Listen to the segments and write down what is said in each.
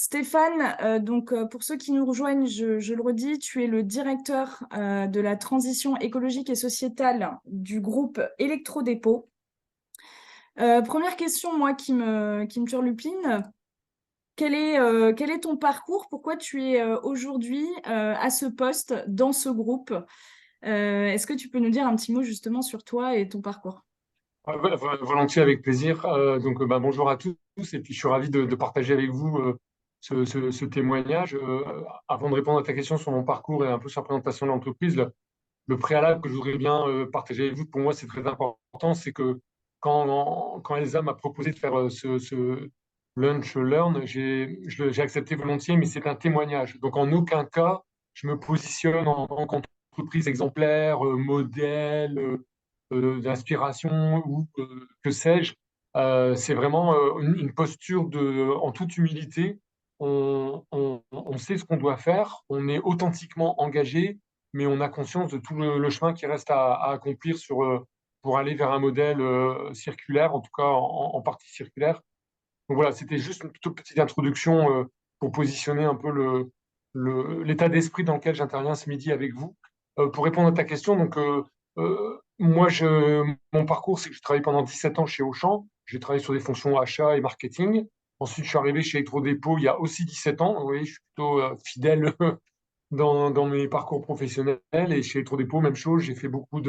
Stéphane, pour ceux qui nous rejoignent, je le redis, tu es le directeur de la transition écologique et sociétale du groupe Electrodépôt. Première question, moi, qui me turlupine, quel est ton parcours? Pourquoi tu es aujourd'hui à ce poste dans ce groupe? Est-ce que tu peux nous dire un petit mot justement sur toi et ton parcours? Volontiers, avec plaisir. Bonjour à tous, et puis je suis ravi de partager avec vous ce témoignage. Avant de répondre à ta question sur mon parcours et un peu sur la présentation de l'entreprise, le préalable que je voudrais bien partager avec vous, pour moi c'est très important, c'est que quand Elsa m'a proposé de faire ce lunch learn, j'ai accepté volontiers, mais c'est un témoignage. Donc en aucun cas, je me positionne en tant qu'entreprise exemplaire, modèle, d'inspiration ou que sais-je. C'est vraiment une posture en toute humilité. On sait ce qu'on doit faire, on est authentiquement engagé, mais on a conscience de tout le chemin qui reste à accomplir pour aller vers un modèle circulaire, en tout cas en partie circulaire. Donc voilà, c'était juste une toute petite introduction pour positionner un peu l'état d'esprit dans lequel j'interviens ce midi avec vous. Pour répondre à ta question, moi, mon parcours, c'est que j'ai travaillé pendant 17 ans chez Auchan. J'ai travaillé sur des fonctions achat et marketing. Ensuite, je suis arrivé chez Electrodépôt il y a aussi 17 ans. Vous voyez, je suis plutôt fidèle dans mes parcours professionnels. Et chez Electrodépôt, même chose, j'ai fait beaucoup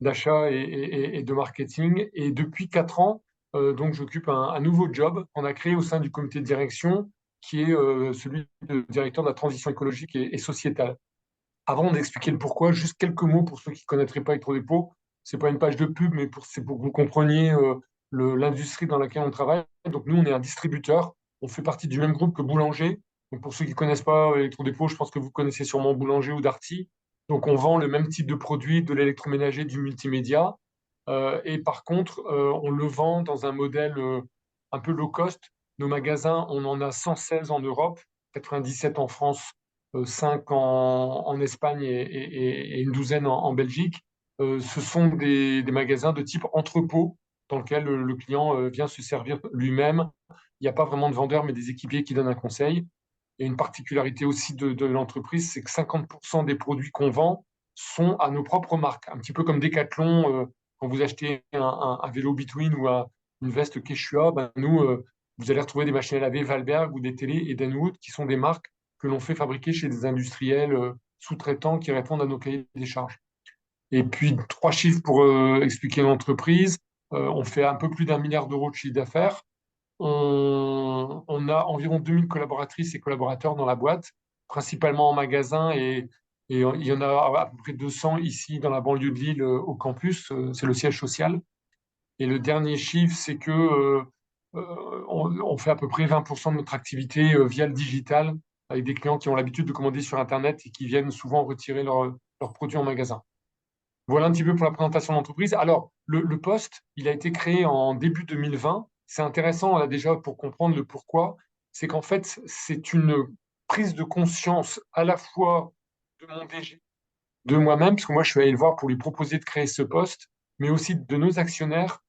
d'achat et de marketing. Et depuis 4 ans, donc, j'occupe un nouveau job qu'on a créé au sein du comité de direction, qui est celui de directeur de la transition écologique et sociétale. Avant d'expliquer le pourquoi, juste quelques mots pour ceux qui ne connaîtraient pas Electrodépôt. C'est pas une page de pub, mais c'est pour que vous compreniez l'industrie dans laquelle on travaille. Donc nous, on est un distributeur. On fait partie du même groupe que Boulanger. Donc pour ceux qui ne connaissent pas Electrodépôt, je pense que vous connaissez sûrement Boulanger ou Darty. Donc on vend le même type de produit, de l'électroménager, du multimédia. Et par contre, on le vend dans un modèle un peu low cost. Nos magasins, on en a 116 en Europe, 97 en France, 5 en Espagne et une douzaine en Belgique. Ce sont des magasins de type entrepôt dans lequel le client vient se servir lui-même. Il n'y a pas vraiment de vendeur, mais des équipiers qui donnent un conseil. Et une particularité aussi de l'entreprise, c'est que 50% des produits qu'on vend sont à nos propres marques. Un petit peu comme Decathlon, quand vous achetez un vélo Between ou une veste Quechua, ben nous, vous allez retrouver des machines à laver Valberg ou des télés Edenwood qui sont des marques que l'on fait fabriquer chez des industriels sous-traitants qui répondent à nos cahiers des charges. Et puis, trois chiffres pour expliquer l'entreprise. On fait un peu plus d'1 milliard d'euros de chiffre d'affaires. On a environ 2000 collaboratrices et collaborateurs dans la boîte, principalement en magasin, et il y en a à peu près 200 ici dans la banlieue de Lille au campus. C'est le siège social. Et le dernier chiffre, c'est que on fait à peu près 20% de notre activité via le digital, avec des clients qui ont l'habitude de commander sur Internet et qui viennent souvent retirer leurs produits en magasin. Voilà un petit peu pour la présentation de l'entreprise. Alors, le poste, il a été créé en début 2020. C'est intéressant là déjà pour comprendre le pourquoi. C'est qu'en fait, c'est une prise de conscience à la fois de mon DG, de moi-même, parce que moi, je suis allé le voir pour lui proposer de créer ce poste, mais aussi de nos actionnaires.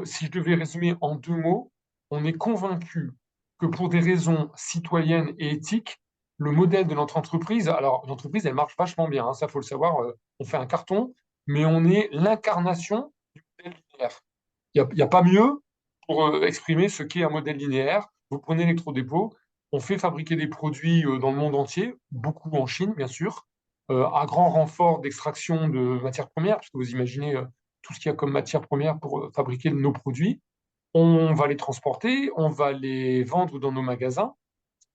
Si je devais résumer en 2 mots, on est convaincu que pour des raisons citoyennes et éthiques, le modèle de notre entreprise, alors l'entreprise, elle marche vachement bien, hein, ça faut le savoir, on fait un carton, mais on est l'incarnation du modèle linéaire. Il y a pas mieux pour exprimer ce qu'est un modèle linéaire. Vous prenez l'électrodépôt, on fait fabriquer des produits dans le monde entier, beaucoup en Chine, bien sûr, à grand renfort d'extraction de matières premières, parce que vous imaginez tout ce qu'il y a comme matières premières pour fabriquer nos produits. On va les transporter, on va les vendre dans nos magasins,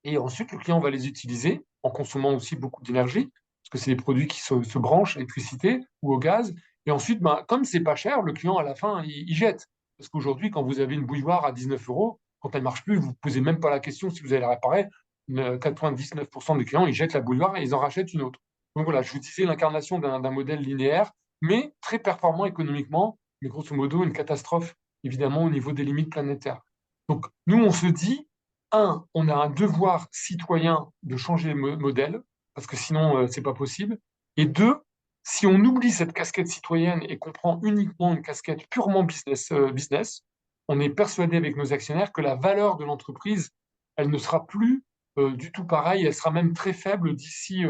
et ensuite le client va les utiliser en consommant aussi beaucoup d'énergie, parce que c'est des produits qui se branchent à l'électricité ou au gaz. Et ensuite, ben, comme c'est pas cher, le client à la fin, il jette. Parce qu'aujourd'hui, quand vous avez une bouilloire à 19 euros, quand elle marche plus, vous ne posez même pas la question si vous allez la réparer. 99% des clients, ils jettent la bouilloire et ils en rachètent une autre. Donc voilà, je vous disais l'incarnation d'un modèle linéaire, mais très performant économiquement, mais grosso modo une catastrophe, évidemment, au niveau des limites planétaires. Donc nous, on se dit, on a un devoir citoyen de changer le modèle, parce que sinon, c'est pas possible. Et deux, si on oublie cette casquette citoyenne et qu'on prend uniquement une casquette purement business, on est persuadé avec nos actionnaires que la valeur de l'entreprise, elle ne sera plus du tout pareille, elle sera même très faible d'ici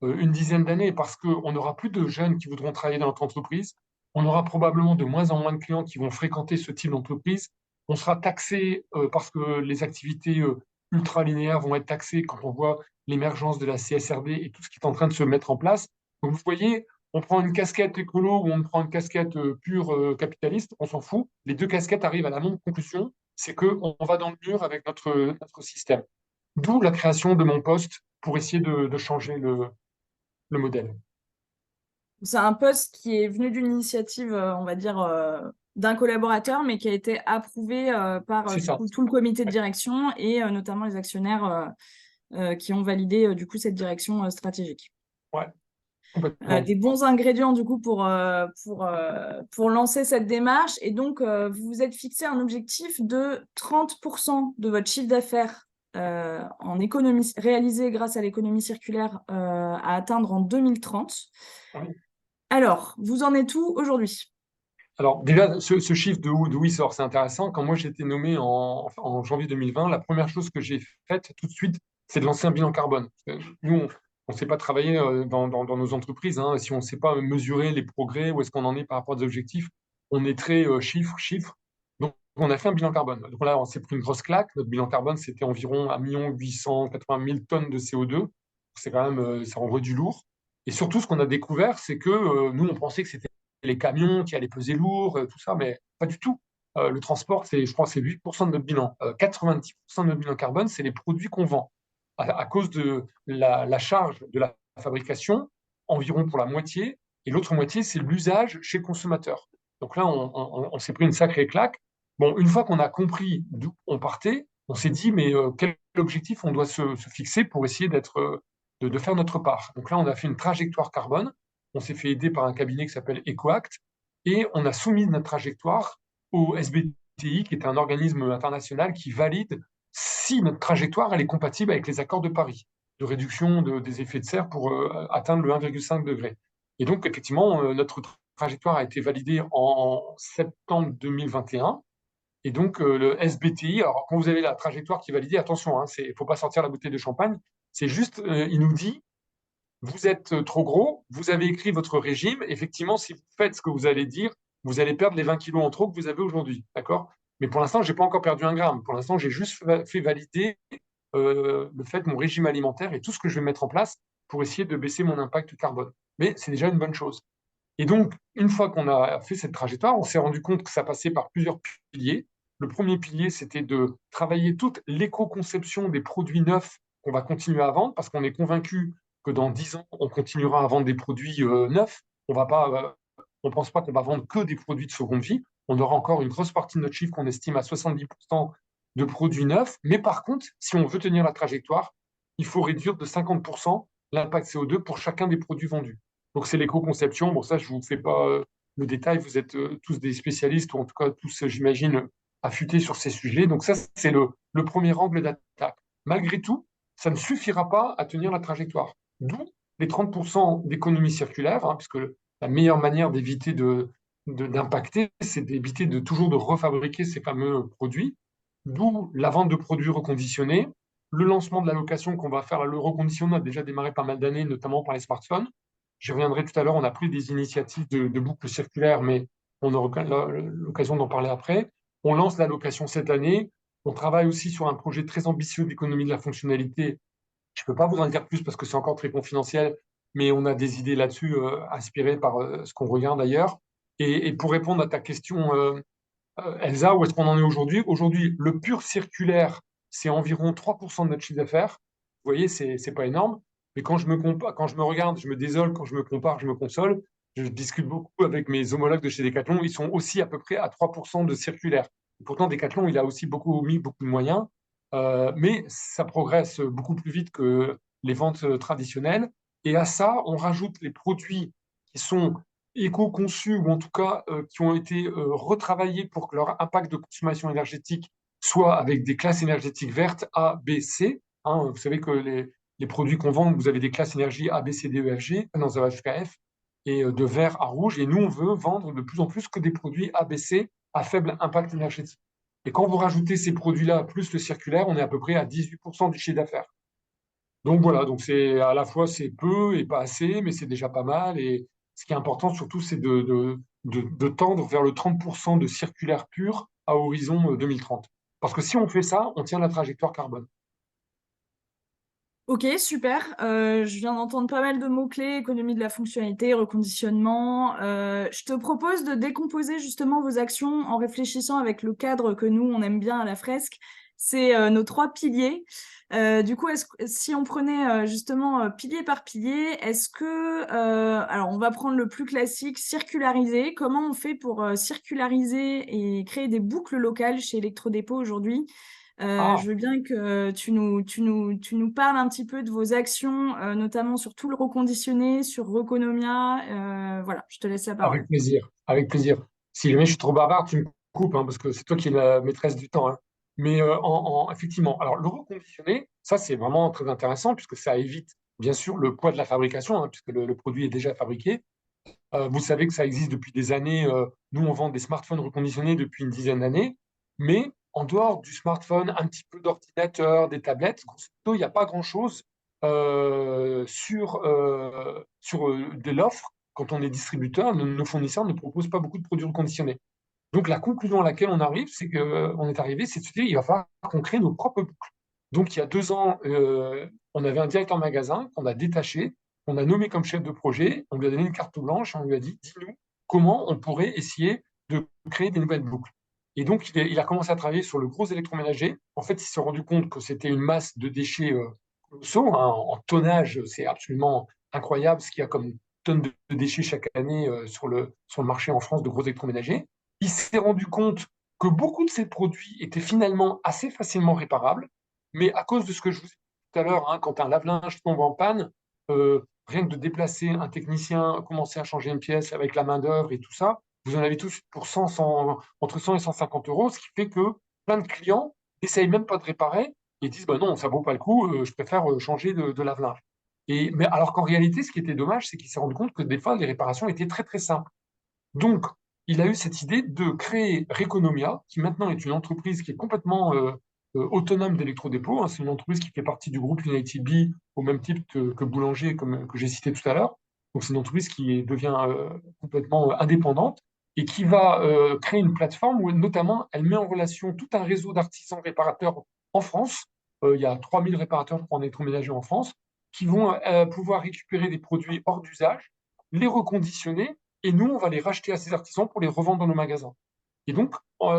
une dizaine d'années, parce qu'on n'aura plus de jeunes qui voudront travailler dans notre entreprise, on aura probablement de moins en moins de clients qui vont fréquenter ce type d'entreprise, on sera taxé parce que les activités ultralinéaires vont être taxées quand on voit l'émergence de la CSRD et tout ce qui est en train de se mettre en place. Donc vous voyez, on prend une casquette écolo ou on prend une casquette pure capitaliste, on s'en fout. Les deux casquettes arrivent à la même conclusion, c'est qu'on va dans le mur avec notre système. D'où la création de mon poste pour essayer de changer le modèle. C'est un poste qui est venu d'une initiative, on va dire, d'un collaborateur, mais qui a été approuvé par C'est du ça. coup tout le comité de Ouais, direction et notamment les actionnaires qui ont validé du coup cette direction stratégique. ouais, complètement. Des bons ingrédients du coup pour lancer cette démarche. Et donc, vous vous êtes fixé un objectif de 30% de votre chiffre d'affaires en économie réalisé grâce à l'économie circulaire à atteindre en 2030. Ouais. Alors, vous en êtes où aujourd'hui? Alors déjà, ce chiffre d'où il sort, c'est intéressant. Quand moi j'ai été nommé en janvier 2020, la première chose que j'ai faite tout de suite, c'est de lancer un bilan carbone. Nous, on ne sait pas travailler dans nos entreprises, hein. Si on ne sait pas mesurer les progrès, où est-ce qu'on en est par rapport aux objectifs, on est très chiffre. Donc on a fait un bilan carbone. Donc là, on s'est pris une grosse claque. Notre bilan carbone, c'était environ 1 880 000 tonnes de CO2. C'est quand même, ça envoie du lourd. Et surtout, ce qu'on a découvert, c'est que nous, on pensait que c'était les camions qui allaient peser lourd, tout ça, mais pas du tout. Le transport, je crois, c'est 8% de notre bilan. 90% de notre bilan carbone, c'est les produits qu'on vend. À cause de la charge de la fabrication, environ pour la moitié, et l'autre moitié, c'est l'usage chez le consommateur. Donc là, on s'est pris une sacrée claque. Bon, une fois qu'on a compris d'où on partait, on s'est dit, mais quel objectif on doit se fixer pour essayer de faire notre part. Donc là, on a fait une trajectoire carbone. On s'est fait aider par un cabinet qui s'appelle EcoAct et on a soumis notre trajectoire au SBTI, qui est un organisme international qui valide si notre trajectoire elle est compatible avec les accords de Paris de réduction des effets de serre pour atteindre le 1,5 degré. Et donc, effectivement, notre trajectoire a été validée en septembre 2021. Et donc, le SBTI, alors quand vous avez la trajectoire qui est validée, attention, il ne faut pas sortir la bouteille de champagne, c'est juste, il nous dit, vous êtes trop gros, vous avez écrit votre régime, effectivement, si vous faites ce que vous allez dire, vous allez perdre les 20 kilos en trop que vous avez aujourd'hui, d'accord? Mais pour l'instant, je n'ai pas encore perdu un gramme. Pour l'instant, j'ai juste fait valider le fait de mon régime alimentaire et tout ce que je vais mettre en place pour essayer de baisser mon impact carbone. Mais c'est déjà une bonne chose. Et donc, une fois qu'on a fait cette trajectoire, on s'est rendu compte que ça passait par plusieurs piliers. Le premier pilier, c'était de travailler toute l'éco-conception des produits neufs qu'on va continuer à vendre, parce qu'on est convaincu que dans 10 ans, on continuera à vendre des produits neufs. On pense pas qu'on va vendre que des produits de seconde vie. On aura encore une grosse partie de notre chiffre qu'on estime à 70% de produits neufs. Mais par contre, si on veut tenir la trajectoire, il faut réduire de 50% l'impact CO2 pour chacun des produits vendus. Donc c'est l'éco-conception. Bon, ça, je ne vous fais pas le détail. Vous êtes tous des spécialistes, ou en tout cas tous, j'imagine, affûtés sur ces sujets. Donc ça, c'est le premier angle d'attaque. Malgré tout, ça ne suffira pas à tenir la trajectoire. D'où les 30% d'économie circulaire, puisque la meilleure manière d'éviter d'impacter, c'est d'éviter toujours de refabriquer ces fameux produits. D'où la vente de produits reconditionnés, le lancement de la location qu'on va faire. Le reconditionnement a déjà démarré pas mal d'années, notamment par les smartphones. J'y reviendrai tout à l'heure, on a pris des initiatives de boucles circulaires, mais on aura l'occasion d'en parler après. On lance la location cette année. On travaille aussi sur un projet très ambitieux d'économie de la fonctionnalité. Je ne peux pas vous en dire plus parce que c'est encore très confidentiel, mais on a des idées là-dessus inspirées par ce qu'on regarde ailleurs. Et pour répondre à ta question, Elsa, où est-ce qu'on en est aujourd'hui? Aujourd'hui, le pur circulaire, c'est environ 3% de notre chiffre d'affaires. Vous voyez, c'est pas énorme. Mais quand je me regarde, je me désole. Quand je me compare, je me console. Je discute beaucoup avec mes homologues de chez Decathlon. Ils sont aussi à peu près à 3% de circulaire. Et pourtant, Decathlon, il a aussi mis beaucoup de moyens. Mais ça progresse beaucoup plus vite que les ventes traditionnelles. Et à ça, on rajoute les produits qui sont éco-conçus ou en tout cas qui ont été retravaillés pour que leur impact de consommation énergétique soit avec des classes énergétiques vertes A, B, C. Vous savez que les produits qu'on vend, vous avez des classes énergie A, B, C, D, E, F, G, non, ça va jusqu'à F, et de vert à rouge. Et nous, on veut vendre de plus en plus que des produits A, B, C à faible impact énergétique. Et quand vous rajoutez ces produits-là plus le circulaire, on est à peu près à 18% du chiffre d'affaires. Donc voilà, donc c'est à la fois c'est peu et pas assez, mais c'est déjà pas mal. Et ce qui est important surtout, c'est de tendre vers le 30% de circulaire pur à horizon 2030. Parce que si on fait ça, on tient la trajectoire carbone. Ok, super. Je viens d'entendre pas mal de mots-clés, économie de la fonctionnalité, reconditionnement. Je te propose de décomposer justement vos actions en réfléchissant avec le cadre que nous, on aime bien à la fresque. C'est nos trois piliers. Du coup, si on prenait justement pilier par pilier, est-ce que... alors, on va prendre le plus classique, circulariser. Comment on fait pour circulariser et créer des boucles locales chez Electrodépôt aujourd'hui? Ah, Je veux bien que tu nous parles un petit peu de vos actions, notamment sur tout le reconditionné, sur Reconomia. Voilà, je te laisse la parole. avec plaisir, avec plaisir. Si jamais je suis trop bavard, tu me coupes, hein, parce que c'est toi qui es la maîtresse du temps, hein. Mais effectivement, alors le reconditionné, ça c'est vraiment très intéressant puisque ça évite bien sûr le poids de la fabrication, hein, puisque le produit est déjà fabriqué. Vous savez que ça existe depuis des années. Nous, on vend des smartphones reconditionnés depuis une dizaine d'années. Mais en dehors du smartphone, un petit peu d'ordinateur, des tablettes, grosso modo, il n'y a pas grand-chose de l'offre. Quand on est distributeur, nos fournisseurs ne proposent pas beaucoup de produits reconditionnés. Donc, la conclusion à laquelle on arrive, c'est que, on est arrivé, c'est de se dire il va falloir qu'on crée nos propres boucles. Donc, il y a 2 ans, on avait un directeur magasin qu'on a détaché, qu'on a nommé comme chef de projet. On lui a donné une carte blanche et on lui a dit dis-nous comment on pourrait essayer de créer des nouvelles boucles. Et donc, il a commencé à travailler sur le gros électroménager. En fait, il s'est rendu compte que c'était une masse de déchets colossaux, hein, en tonnage. C'est absolument incroyable ce qu'il y a comme tonnes de déchets chaque année sur le marché en France de gros électroménagers. Il s'est rendu compte que beaucoup de ces produits étaient finalement assez facilement réparables, mais à cause de ce que je vous ai dit tout à l'heure, hein, quand un lave-linge tombe en panne, rien que de déplacer un technicien, commencer à changer une pièce avec la main-d'œuvre et tout ça, vous en avez tous pour entre 100 et 150 euros, ce qui fait que plein de clients n'essayent même pas de réparer et disent bah non, ça vaut pas le coup, je préfère changer de lave-linge. Mais alors qu'en réalité, ce qui était dommage, c'est qu'il s'est rendu compte que des fois, les réparations étaient très très simples. Donc, il a eu cette idée de créer Reconomia, qui maintenant est une entreprise qui est complètement autonome d'électrodépôt, hein. C'est une entreprise qui fait partie du groupe United Bee, au même type que Boulanger, que j'ai cité tout à l'heure. Donc, c'est une entreprise qui devient complètement indépendante et qui va créer une plateforme où, notamment, elle met en relation tout un réseau d'artisans réparateurs en France. Il y a 3000 réparateurs en électroménager en France qui vont pouvoir récupérer des produits hors d'usage, les reconditionner et nous, on va les racheter à ces artisans pour les revendre dans nos magasins. Et donc,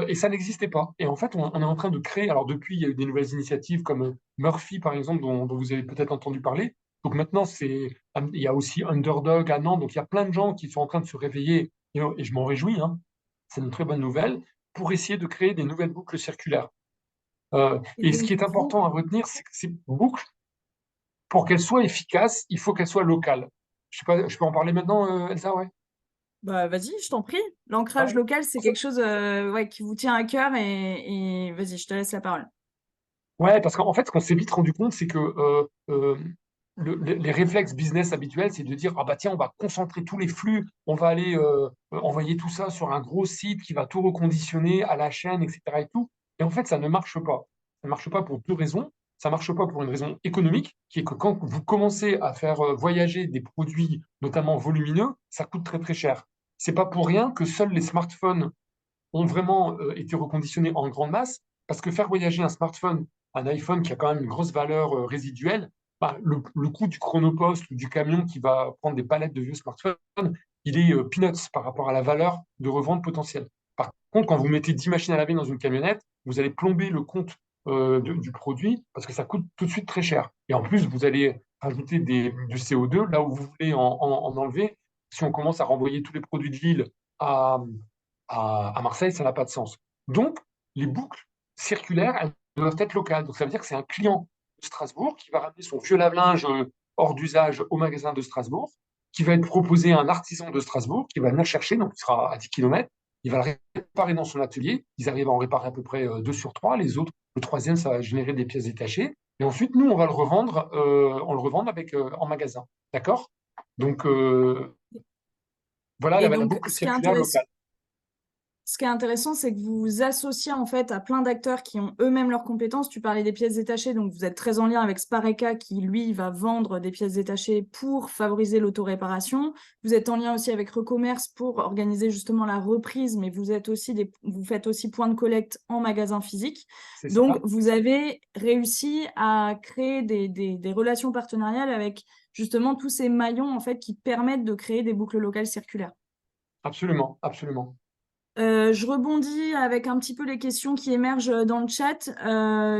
et ça n'existait pas. Et en fait, on est en train de créer, alors depuis, il y a eu des nouvelles initiatives comme Murphy, par exemple, dont vous avez peut-être entendu parler. Donc maintenant, il y a aussi Underdog à Nantes. Donc il y a plein de gens qui sont en train de se réveiller, et je m'en réjouis, hein. C'est une très bonne nouvelle, pour essayer de créer des nouvelles boucles circulaires. Et Et ce donc, qui est du coup, important à retenir, c'est que ces boucles, pour qu'elles soient efficaces, il faut qu'elles soient locales. Je sais pas, je peux en parler maintenant, Elsa, ouais? bah, vas-y, je t'en prie. L'ancrage Ouais. local, c'est quelque chose ouais, qui vous tient à cœur et vas-y, je te laisse la parole. Ouais, parce qu'en fait, ce qu'on s'est vite rendu compte, c'est que les réflexes business habituels, c'est de dire, ah bah tiens, on va concentrer tous les flux, on va aller envoyer tout ça sur un gros site qui va tout reconditionner à la chaîne, etc. et tout. Et en fait, ça ne marche pas. Ça ne marche pas pour deux raisons. Ça ne marche pas pour une raison économique, qui est que quand vous commencez à faire voyager des produits, notamment volumineux, ça coûte très très cher. C'est pas pour rien que seuls les smartphones ont vraiment été reconditionnés en grande masse, parce que faire voyager un smartphone, un iPhone qui a quand même une grosse valeur résiduelle, bah, le coût du chronopost ou du camion qui va prendre des palettes de vieux smartphones, il est peanuts par rapport à la valeur de revente potentielle. Par contre, quand vous mettez 10 machines à laver dans une camionnette, vous allez plomber le compte du produit parce que ça coûte tout de suite très cher. Et en plus, vous allez rajouter du CO2 là où vous voulez en enlever. Si on commence à renvoyer tous les produits de l'île à, à Marseille, ça n'a pas de sens. Donc, les boucles circulaires, elles doivent être locales. Donc, ça veut dire que c'est un client de Strasbourg qui va ramener son vieux lave-linge hors d'usage au magasin de Strasbourg, qui va être proposé à un artisan de Strasbourg, qui va venir chercher, donc il sera à 10 km. Il va le réparer dans son atelier. Ils arrivent à en réparer à peu près 2 sur 3. Les autres, le troisième, ça va générer des pièces détachées. Et ensuite, nous, on le revend en magasin. D'accord? Donc, voilà Et la donc, boucle ce qui est circulaire intéressant, locale. ce qui est intéressant, c'est que vous vous associez en fait à plein d'acteurs qui ont eux-mêmes leurs compétences. Tu parlais des pièces détachées, donc vous êtes très en lien avec Spareka qui, lui, va vendre des pièces détachées pour favoriser l'autoréparation. Vous êtes en lien aussi avec Recommerce pour organiser justement la reprise, mais vous faites aussi point de collecte en magasin physique. C'est Donc, ça. vous avez réussi à créer des relations partenariales avec justement tous ces maillons en fait qui permettent de créer des boucles locales circulaires. Absolument, absolument. Je rebondis avec un petit peu les questions qui émergent dans le chat.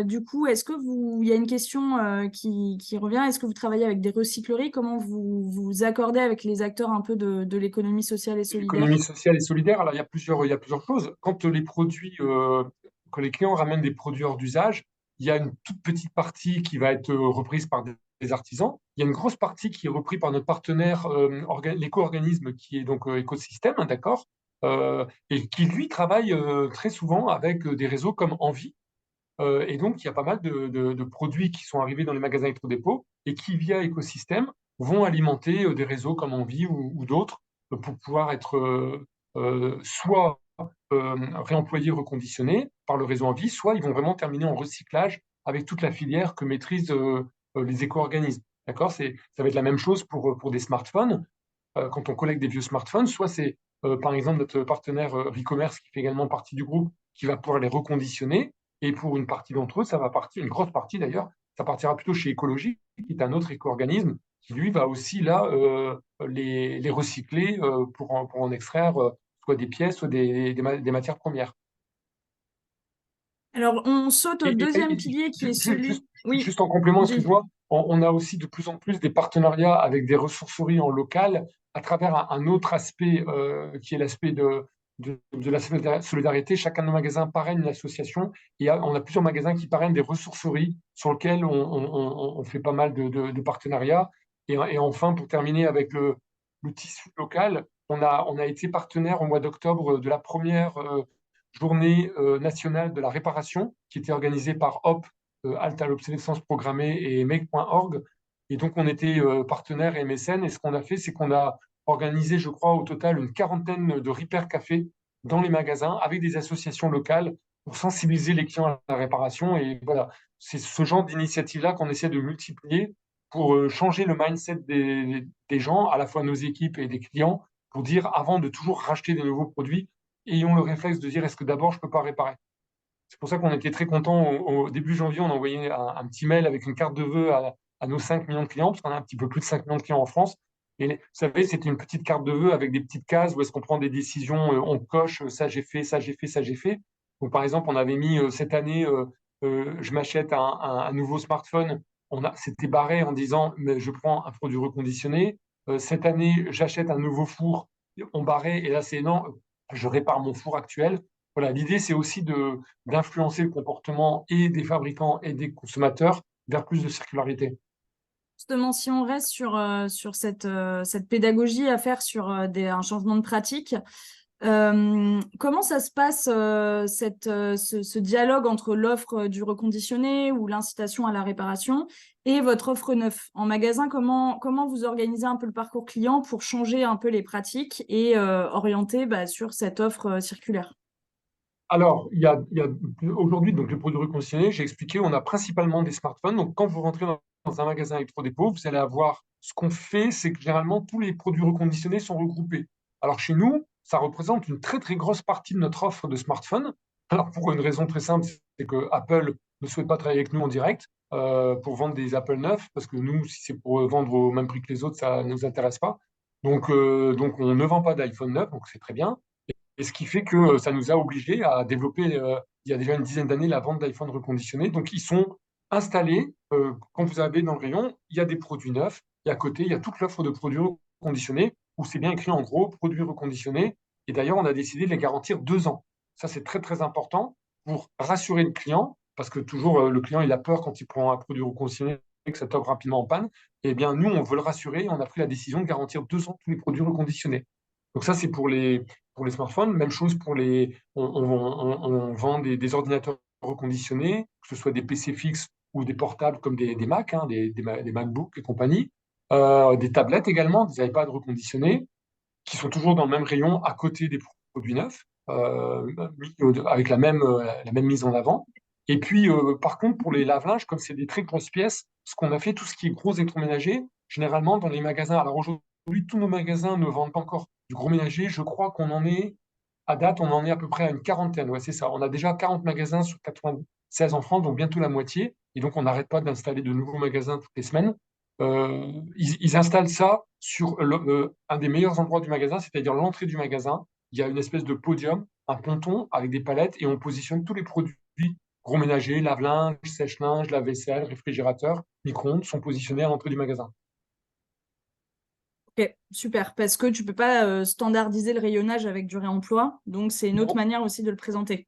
Du coup, il y a une question qui revient. Est-ce que vous travaillez avec des recycleries? Comment vous vous accordez avec les acteurs un peu de l'économie sociale et L'économie solidaire? sociale et solidaire, alors il y a plusieurs choses. Quand quand les clients ramènent des produits hors d'usage, il y a une toute petite partie qui va être reprise par des artisans. Il y a une grosse partie qui est reprise par notre partenaire, l'éco-organisme qui est donc Écosystème, hein, d'accord, et qui lui travaille très souvent avec des réseaux comme Envie. Et donc, il y a pas mal de produits qui sont arrivés dans les magasins électrodépôts et qui, via écosystème, vont alimenter des réseaux comme Envie ou d'autres pour pouvoir être soit réemployés, reconditionnés par le réseau Envie, soit ils vont vraiment terminer en recyclage avec toute la filière que maîtrisent les éco-organismes. D'accord? Ça va être la même chose pour des smartphones. Quand on collecte des vieux smartphones, soit c'est par exemple notre partenaire Recommerce qui fait également partie du groupe qui va pouvoir les reconditionner. Et pour une partie d'entre eux, ça va partir, une grosse partie d'ailleurs, ça partira plutôt chez Écologie, qui est un autre éco-organisme, qui lui va aussi là les recycler pour en extraire soit des pièces, soit des matières premières. Alors, on saute au deuxième pilier qui est celui... Oui, Juste en complément, dis. excuse-moi, on a aussi de plus en plus des partenariats avec des ressourceries en local à travers un autre aspect qui est l'aspect de la solidarité. Chacun de nos magasins parraine une association et on a plusieurs magasins qui parrainent des ressourceries sur lesquelles on fait pas mal de partenariats. Et enfin, pour terminer avec le tissu local, on a été partenaire au mois d'octobre de la première journée nationale de la réparation qui était organisée par HOP, Halte à l'obsolescence programmée et Make.org. Et donc, on était partenaire et mécène. Et ce qu'on a fait, c'est qu'on a organisé, je crois, au total une quarantaine de repair cafés dans les magasins avec des associations locales pour sensibiliser les clients à la réparation. Et voilà, c'est ce genre d'initiative-là qu'on essaie de multiplier pour changer le mindset des gens, à la fois nos équipes et des clients, pour dire, avant de toujours racheter des nouveaux produits, ayons le réflexe de dire, est-ce que d'abord, je ne peux pas réparer? C'est pour ça qu'on était très contents. Au début janvier, on a envoyé un petit mail avec une carte de vœux à nos 5 millions de clients, parce qu'on a un petit peu plus de 5 millions de clients en France. Et vous savez, c'était une petite carte de vœux avec des petites cases où est-ce qu'on prend des décisions, on coche, ça j'ai fait, ça j'ai fait, ça j'ai fait. Donc, par exemple, on avait mis cette année, je m'achète un nouveau smartphone. C'était barré en disant, mais je prends un produit reconditionné. Cette année, j'achète un nouveau four. On barrait, et là, c'est non, je répare mon four actuel. Voilà, l'idée, c'est aussi d'influencer le comportement et des fabricants et des consommateurs vers plus de circularité. Justement, si on reste sur cette pédagogie à faire sur un changement de pratique, comment ça se passe, ce dialogue entre l'offre du reconditionné ou l'incitation à la réparation et votre offre neuf en magasin? Comment vous organisez un peu le parcours client pour changer un peu les pratiques et orienter sur cette offre circulaire? Alors, il y a aujourd'hui, donc les produits reconditionnés, j'ai expliqué, on a principalement des smartphones. Donc, quand vous rentrez dans un magasin électrodépôt, vous allez avoir ce qu'on fait, c'est que généralement, tous les produits reconditionnés sont regroupés. Alors, chez nous, ça représente une très, très grosse partie de notre offre de smartphones. Alors, pour une raison très simple, c'est que Apple ne souhaite pas travailler avec nous en direct pour vendre des Apple neufs, parce que nous, si c'est pour vendre au même prix que les autres, ça ne nous intéresse pas. Donc, on ne vend pas d'iPhone neuf, donc c'est très bien. Et ce qui fait que ça nous a obligés à développer, il y a déjà une dizaine d'années, la vente d'iPhone reconditionnés. Donc, ils sont installés. Quand vous avez dans le rayon, il y a des produits neufs. Et à côté, il y a toute l'offre de produits reconditionnés où c'est bien écrit en gros, produits reconditionnés. Et d'ailleurs, on a décidé de les garantir 2 ans. Ça, c'est très, très important pour rassurer le client, parce que toujours, le client, il a peur quand il prend un produit reconditionné que ça tombe rapidement en panne. Eh bien, nous, on veut le rassurer et on a pris la décision de garantir 2 ans tous les produits reconditionnés. Donc ça, c'est pour les smartphones. Même chose pour on vend des ordinateurs reconditionnés, que ce soit des PC fixes ou des portables comme des Mac, hein, des MacBooks et compagnie. Des tablettes également, des iPads reconditionnés, qui sont toujours dans le même rayon à côté des produits neufs. avec la même mise en avant. Et puis, par contre, pour les lave-linges, comme c'est des très grosses pièces, ce qu'on a fait, tout ce qui est gros électroménager, généralement dans les magasins, alors aujourd'hui, tous nos magasins ne vendent pas encore du gros ménager. Je crois qu'on en est, à date, on en est à peu près à une quarantaine. Ouais, c'est ça. On a déjà 40 magasins sur 96 en France, donc bientôt la moitié. Et donc, on n'arrête pas d'installer de nouveaux magasins toutes les semaines. Ils installent ça sur un des meilleurs endroits du magasin, c'est-à-dire l'entrée du magasin. Il y a une espèce de podium, un ponton avec des palettes, et on positionne tous les produits gros ménager, lave-linge, sèche-linge, lave-vaisselle, réfrigérateur, micro-ondes sont positionnés à l'entrée du magasin. Ok, super. Parce que tu peux pas standardiser le rayonnage avec du réemploi. Donc, c'est une autre Non, manière aussi de le présenter.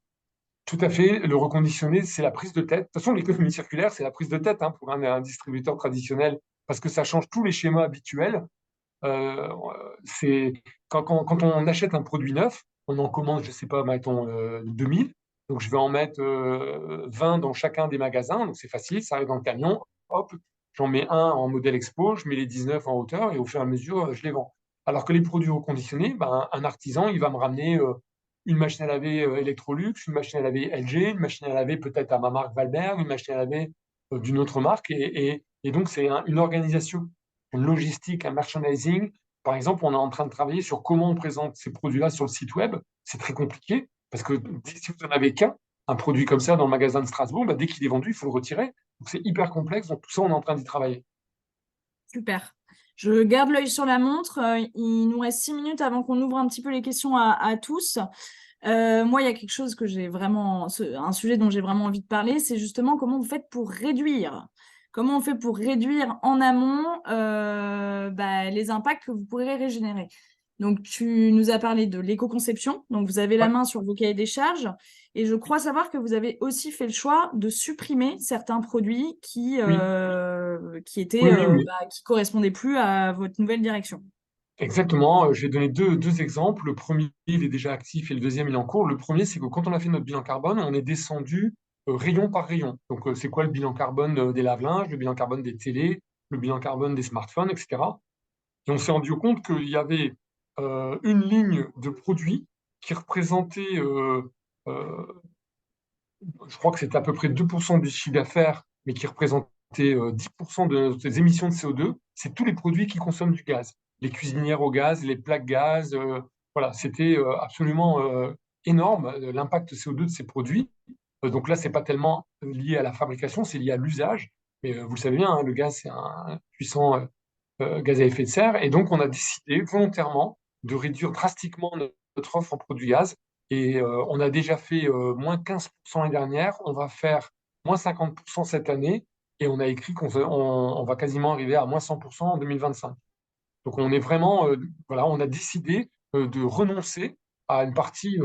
tout à fait. Le reconditionné, c'est la prise de tête. De toute façon, l'économie circulaire, c'est la prise de tête hein, pour un distributeur traditionnel parce que ça change tous les schémas habituels. Euh, c'est quand on achète un produit neuf, on en commande, je sais pas, mettons 2000. Donc je vais en mettre 20 dans chacun des magasins. Donc c'est facile, ça arrive dans le camion. Hop, j'en mets un en modèle expo, je mets les 19 en hauteur et au fur et à mesure, je les vends. Alors que les produits reconditionnés, ben, un artisan, il va me ramener une machine à laver Electrolux, une machine à laver LG, une machine à laver peut-être à ma marque Valberg, une machine à laver d'une autre marque. Et donc c'est une organisation, une logistique, un merchandising. Par exemple, on est en train de travailler sur comment on présente ces produits-là sur le site web. C'est très compliqué parce que si vous n'en avez qu'un, un produit comme ça dans le magasin de Strasbourg, bah, dès qu'il est vendu, il faut le retirer. Donc c'est hyper complexe. Donc tout ça, on est en train d'y travailler. Super. Je garde l'œil sur la montre. Il nous reste 6 minutes avant qu'on ouvre un petit peu les questions à tous. Moi, il y a quelque chose que j'ai vraiment, un sujet dont j'ai vraiment envie de parler, c'est justement comment vous faites pour réduire. Comment on fait pour réduire en amont les impacts que vous pourrez régénérer. Donc, tu nous as parlé de l'éco-conception. Donc, vous avez la Ouais. main sur vos cahiers des charges. Et je crois savoir que vous avez aussi fait le choix de supprimer certains produits Oui, qui étaient, oui, oui, oui. qui correspondaient plus à votre nouvelle direction. Exactement. Je vais donner deux exemples. Le premier, il est déjà actif et le deuxième, il est en cours. Le premier, c'est que quand on a fait notre bilan carbone, on est descendu rayon par rayon. Donc, c'est quoi le bilan carbone des lave-linges, le bilan carbone des télés, le bilan carbone des smartphones, etc. Et on s'est rendu compte qu'il y avait une ligne de produits qui représentait, euh, je crois que c'était à peu près 2% du chiffre d'affaires, mais qui représentait 10% de nos émissions de CO2. C'est tous les produits qui consomment du gaz. Les cuisinières au gaz, les plaques gaz, voilà, c'était absolument énorme l'impact CO2 de ces produits. Donc là, c'est pas tellement lié à la fabrication, c'est lié à l'usage. Mais vous le savez bien, hein, le gaz, c'est un puissant gaz à effet de serre. Et donc, on a décidé volontairement de réduire drastiquement notre offre en produits gaz. Et on a déjà fait moins 15% l'année dernière. On va faire moins 50% cette année. Et on a écrit on va quasiment arriver à moins 100% en 2025. Donc, on est vraiment, voilà, on a décidé de renoncer à une partie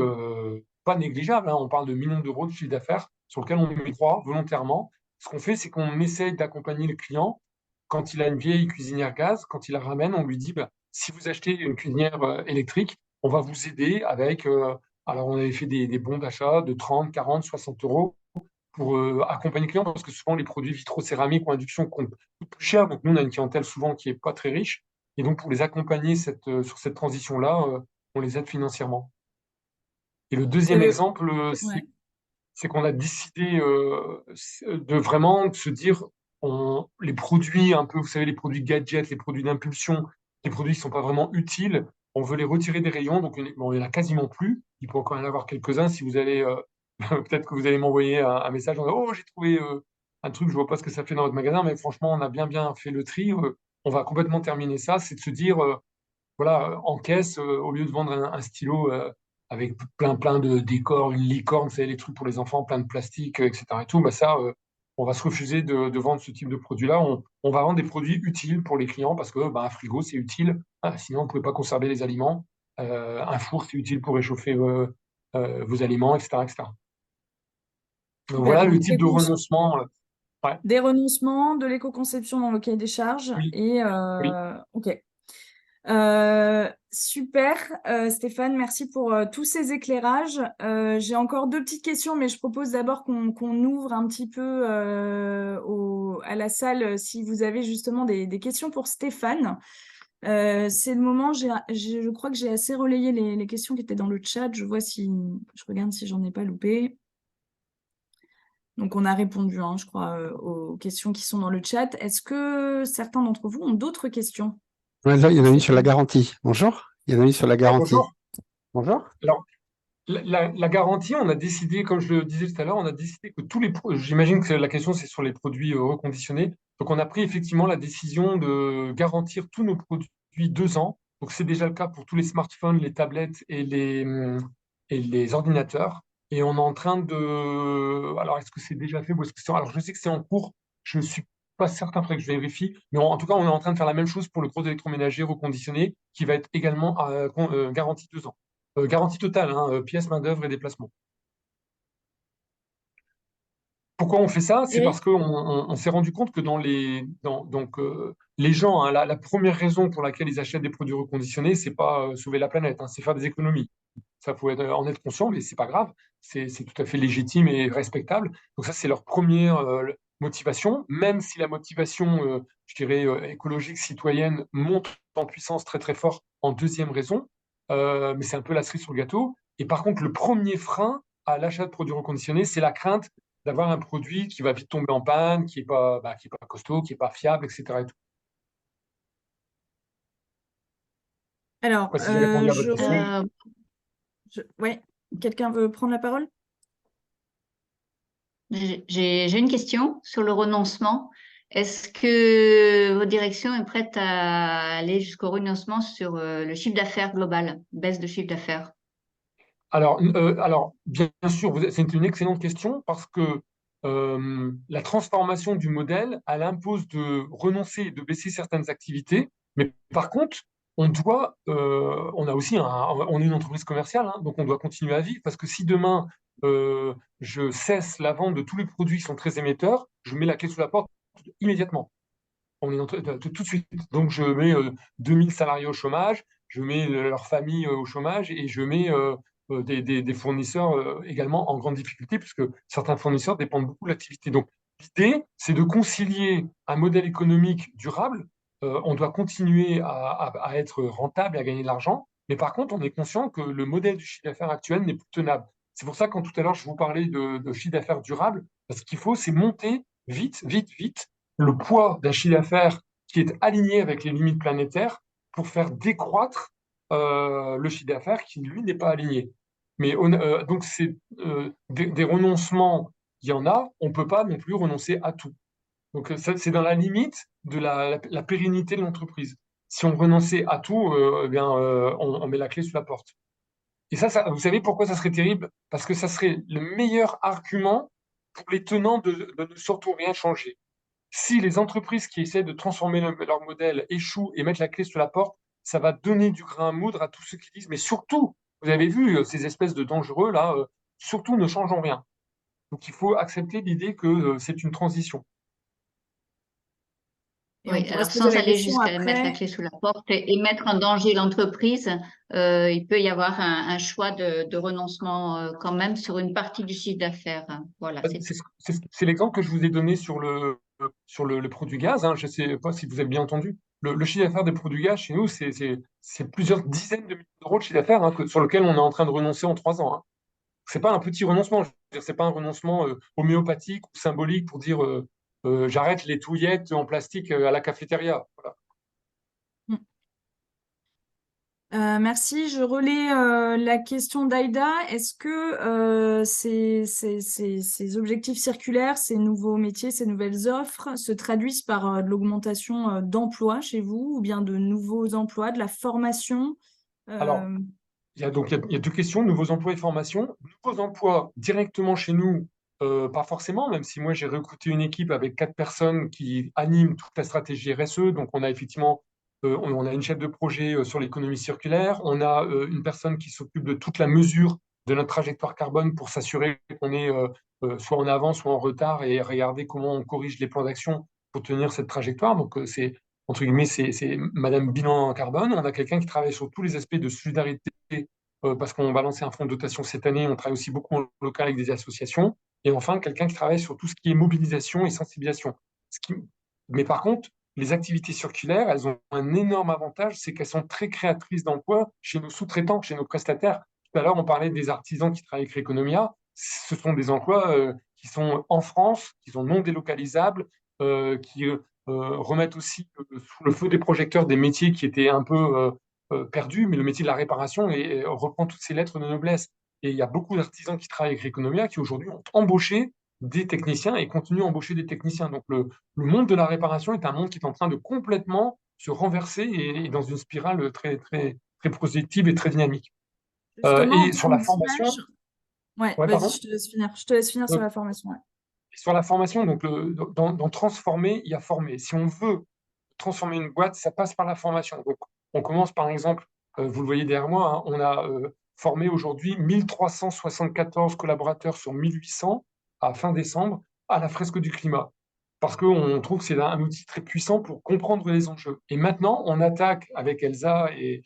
pas négligeable, hein. On parle de millions d'euros de chiffre d'affaires sur lequel on met croit volontairement. Ce qu'on fait, c'est qu'on essaye d'accompagner le client quand il a une vieille cuisinière gaz, quand il la ramène, on lui dit, bah, si vous achetez une cuisinière électrique, on va vous aider avec, alors on avait fait des bons d'achat de 30, 40, 60 euros pour accompagner le client, parce que souvent les produits vitrocéramiques ou induction coûtent plus cher, donc nous on a une clientèle souvent qui est pas très riche, et donc pour les accompagner sur cette transition-là, on les aide financièrement. Et le C'est deuxième le... exemple, Ouais. c'est qu'on a décidé de vraiment se dire, les produits un peu, vous savez, les produits gadgets, les produits d'impulsion, les produits qui ne sont pas vraiment utiles, on veut les retirer des rayons, donc bon, il n'y en a quasiment plus. Il peut encore y en avoir quelques-uns si vous allez, peut-être que vous allez m'envoyer un message en disant, oh, j'ai trouvé un truc, je vois pas ce que ça fait dans votre magasin, mais franchement, on a bien fait le tri. On va complètement terminer ça, c'est de se dire, voilà, en caisse, au lieu de vendre un stylo avec plein de décors, une licorne, c'est les trucs pour les enfants, plein de plastique, etc. Et tout, bah ça, on va se refuser de vendre ce type de produit-là. On va vendre des produits utiles pour les clients parce que bah, un frigo, c'est utile. Ah, sinon, on ne pouvait pas conserver les aliments. Un four, c'est utile pour réchauffer vos aliments, etc., etc. Donc, Super. voilà le Donc, type de renoncement. Ouais, des renoncements, de l'éco-conception dans le cahier des charges oui, et oui. ok. Super, Stéphane, merci pour tous ces éclairages. J'ai encore deux petites questions, mais je propose d'abord qu'on ouvre un petit peu à la salle si vous avez justement des questions pour Stéphane. C'est le moment, je crois que j'ai assez relayé les questions qui étaient dans le chat. Je regarde si j'en ai pas loupé. Donc, on a répondu, hein, je crois, aux questions qui sont dans le chat. Est-ce que certains d'entre vous ont d'autres questions? Ouais, là, il y en a une sur la garantie. Bonjour. Il y en a une sur la garantie. Bonjour. Bonjour. Alors, la garantie, on a décidé, comme je le disais tout à l'heure, on a décidé que j'imagine que la question c'est sur les produits reconditionnés. Donc on a pris effectivement la décision de garantir tous nos produits 2 ans. Donc c'est déjà le cas pour tous les smartphones, les tablettes et les ordinateurs. Et on est en train de... Alors est-ce que c'est déjà fait ou est-ce que Alors je sais que c'est en cours, je ne suis pas certain, après que je vérifie, mais en tout cas on est en train de faire la même chose pour le gros électroménager reconditionné qui va être également garanti 2 ans. Garantie totale, hein, pièces, main-d'œuvre et déplacement. Pourquoi on fait ça? C'est parce Eric? qu'on s'est rendu compte que les gens, hein, la première raison pour laquelle ils achètent des produits reconditionnés, c'est pas sauver la planète, hein, c'est faire des économies. Ça faut en être conscient, mais c'est pas grave. C'est tout à fait légitime et respectable. Donc ça, c'est leur première motivation, même si la motivation, je dirais, écologique, citoyenne, monte en puissance très très fort en deuxième raison. Mais c'est un peu la cerise sur le gâteau. Et par contre, le premier frein à l'achat de produits reconditionnés, c'est la crainte d'avoir un produit qui va vite tomber en panne, qui est pas costaud, qui est pas fiable, etc. et tout. Alors, Je sais pas si j'ai répondu à votre question. ouais, quelqu'un veut prendre la parole? J'ai une question sur le renoncement. Est-ce que votre direction est prête à aller jusqu'au renoncement sur le chiffre d'affaires global, baisse de chiffre d'affaires? Alors, bien sûr, c'est une excellente question parce que la transformation du modèle, elle impose de renoncer, de baisser certaines activités. Mais par contre, on a aussi on est une entreprise commerciale, hein, donc on doit continuer à vivre parce que si demain je cesse la vente de tous les produits qui sont très émetteurs, je mets la clé sous la porte immédiatement. Tout de suite. Donc je mets 2000 salariés au chômage, je mets leur famille au chômage et je mets des fournisseurs également en grande difficulté puisque certains fournisseurs dépendent beaucoup de l'activité. Donc l'idée, c'est de concilier un modèle économique durable. On doit continuer à être rentable et à gagner de l'argent, mais par contre, on est conscient que le modèle du chiffre d'affaires actuel n'est plus tenable. C'est pour ça que quand tout à l'heure, je vous parlais de chiffre d'affaires durable, ce qu'il faut, c'est monter vite, vite, vite le poids d'un chiffre d'affaires qui est aligné avec les limites planétaires pour faire décroître le chiffre d'affaires qui, lui, n'est pas aligné. Mais donc, c'est des renoncements, il y en a, on ne peut pas non plus renoncer à tout. Donc, c'est dans la limite de la pérennité de l'entreprise. Si on renonçait à tout, eh bien, on met la clé sous la porte. Et vous savez pourquoi ça serait terrible? Parce que ça serait le meilleur argument pour les tenants de ne surtout rien changer. Si les entreprises qui essaient de transformer leur modèle échouent et mettent la clé sous la porte, ça va donner du grain à moudre à tous ceux qui disent, mais surtout, vous avez vu ces espèces de dangereux là, surtout ne changeons rien. Donc il faut accepter l'idée que c'est une transition. Et on Oui, pourrait alors se poser sans la aller question jusqu'à mettre la après. clé sous la porte et mettre en danger l'entreprise, il peut y avoir un choix de renoncement quand même sur une partie du chiffre d'affaires. Voilà, c'est tout. C'est l'exemple que je vous ai donné sur le produit gaz, hein. Je ne sais pas si vous avez bien entendu. Le chiffre d'affaires des produits gaz chez nous, c'est plusieurs dizaines de millions d'euros de chiffre d'affaires, hein, sur lequel on est en train de renoncer en 3 ans, hein. C'est pas un petit renoncement. Je veux dire, c'est pas un renoncement homéopathique ou symbolique pour dire j'arrête les touillettes en plastique à la cafétéria. Voilà. Merci. Je relais la question d'Aïda. Est-ce que ces objectifs circulaires, ces nouveaux métiers, ces nouvelles offres se traduisent par de l'augmentation d'emplois chez vous ou bien de nouveaux emplois, de la formation? Alors, Euh, il y a deux questions, nouveaux emplois et formation. Nouveaux emplois directement chez nous, pas forcément, même si moi j'ai recruté une équipe avec 4 personnes qui animent toute la stratégie RSE. Donc on a effectivement on a une chef de projet sur l'économie circulaire, on a une personne qui s'occupe de toute la mesure de notre trajectoire carbone pour s'assurer qu'on est soit en avance, soit en retard et regarder comment on corrige les plans d'action pour tenir cette trajectoire. Donc c'est entre guillemets, c'est Madame Bilan Carbone. On a quelqu'un qui travaille sur tous les aspects de solidarité parce qu'on va lancer un fonds de dotation cette année. On travaille aussi beaucoup en local avec des associations. Et enfin, quelqu'un qui travaille sur tout ce qui est mobilisation et sensibilisation. Ce qui... Mais par contre, les activités circulaires, elles ont un énorme avantage, c'est qu'elles sont très créatrices d'emplois chez nos sous-traitants, chez nos prestataires. Tout à l'heure, on parlait des artisans qui travaillent avec Reconomia. Ce sont des emplois qui sont en France, qui sont non délocalisables, qui remettent aussi sous le feu des projecteurs des métiers qui étaient un peu perdus, mais le métier de la réparation reprend toutes ses lettres de noblesse. Et il y a beaucoup d'artisans qui travaillent avec Reconomia qui aujourd'hui ont embauché des techniciens et continuent à embaucher des techniciens. Donc le monde de la réparation est un monde qui est en train de complètement se renverser et dans une spirale très, très, très positive et très dynamique. Justement, en Et sur termes la formation, d'image, ouais, ouais, vas-y, pardon. je te laisse finir. Je te laisse finir sur Donc, la formation. Ouais. sur la formation, donc dans transformer, il y a former. Si on veut transformer une boîte, ça passe par la formation. Donc, on commence par exemple, vous le voyez derrière moi, hein, on a formé aujourd'hui 1374 collaborateurs sur 1800 à fin décembre à la fresque du climat. Parce qu'on trouve que c'est un outil très puissant pour comprendre les enjeux. Et maintenant, on attaque avec Elsa et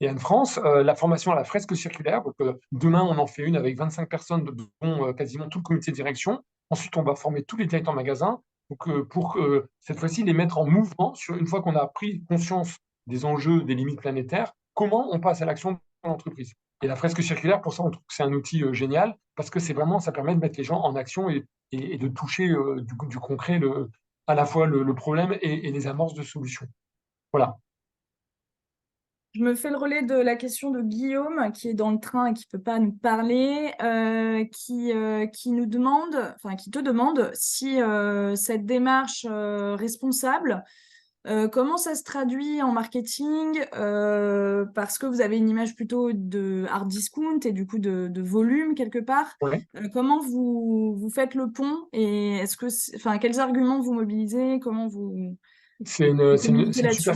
Anne-France la formation à la fresque circulaire. Donc, demain, on en fait une avec 25 personnes, dont quasiment tout le comité de direction. Ensuite, on va former tous les directeurs magasins pour cette fois-ci les mettre en mouvement une fois qu'on a pris conscience des enjeux, des limites planétaires, comment on passe à l'action dans l'entreprise. Et la fresque circulaire, pour ça, on trouve que c'est un outil génial parce que c'est vraiment, ça permet de mettre les gens en action et de toucher du concret à la fois le problème et les amorces de solutions. Voilà. Je me fais le relais de la question de Guillaume, qui est dans le train et qui ne peut pas nous parler, qui nous demande, enfin, qui te demande si cette démarche responsable, comment ça se traduit en marketing, parce que vous avez une image plutôt de hard discount et du coup de volume quelque part. Ouais. Comment vous faites le pont et est-ce que, enfin, quels arguments vous mobilisez, comment vous communiquez là-dessus?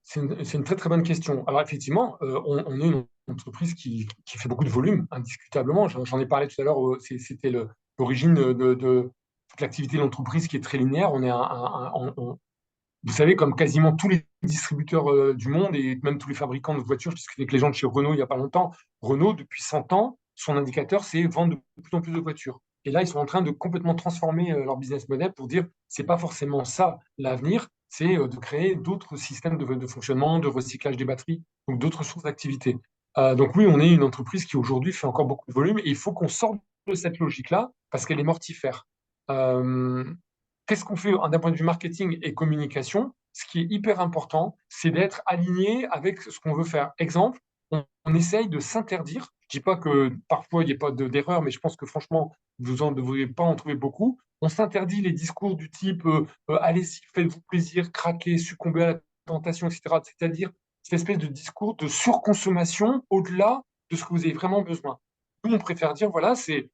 C'est une très très bonne question. Alors effectivement, on est une entreprise qui fait beaucoup de volume, indiscutablement. J'en ai parlé tout à l'heure, c'était l'origine de toute l'activité de l'entreprise qui est très linéaire. Vous savez, comme quasiment tous les distributeurs du monde et même tous les fabricants de voitures, je discutais avec les gens de chez Renault il n'y a pas longtemps. Renault, depuis 100 ans, son indicateur, c'est vendre de plus en plus de voitures. Et là, ils sont en train de complètement transformer leur business model pour dire, c'est pas forcément ça l'avenir, c'est de créer d'autres systèmes de fonctionnement, de recyclage des batteries, donc d'autres sources d'activité. Donc oui, on est une entreprise qui aujourd'hui fait encore beaucoup de volume et il faut qu'on sorte de cette logique-là parce qu'elle est mortifère. Euh, Qu'est-ce qu'on fait d'un point de vue marketing et communication? Ce qui est hyper important, c'est d'être aligné avec ce qu'on veut faire. Exemple, on essaye de s'interdire. Je ne dis pas que parfois il n'y a pas d'erreur, mais je pense que franchement, vous ne devriez pas en trouver beaucoup. On s'interdit les discours du type allez-y, faites-vous plaisir, craquez, succombez à la tentation, etc. C'est-à-dire cette espèce de discours de surconsommation au-delà de ce que vous avez vraiment besoin. Nous, on préfère dire voilà, c'est